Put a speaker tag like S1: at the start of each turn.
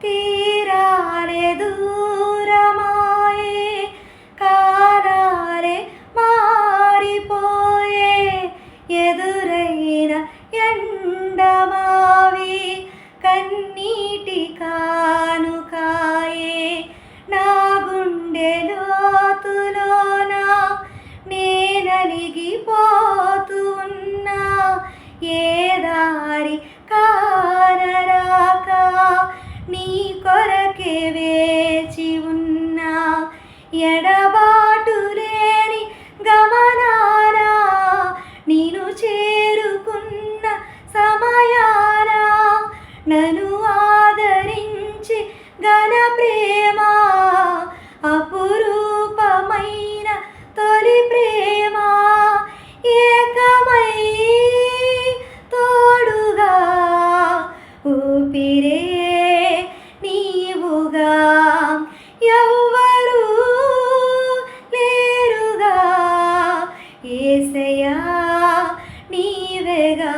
S1: తీరాలే దూరమాయే కాలాలే మారిపోయే ఎదురైన ఎండమావి కన్నీటి కానుకాయే నా గుండె లోతులోన నేనలిగిపోతూ ఉన్నా ఏ దారి కానరాక నీ కొరకే వేచి ఉన్నా ఎడబాటు లేని గమనాన నేను చేరుకున్న సమయాన నన్ను ఆదరించి ఘన ప్రేమ అపురూపమైన తొలి ప్రేమ ఏకమై తోడుగా ఊపిరే నీవుగా ఎవ్వరూ లేరుగా యేసయ్యా నీవేగా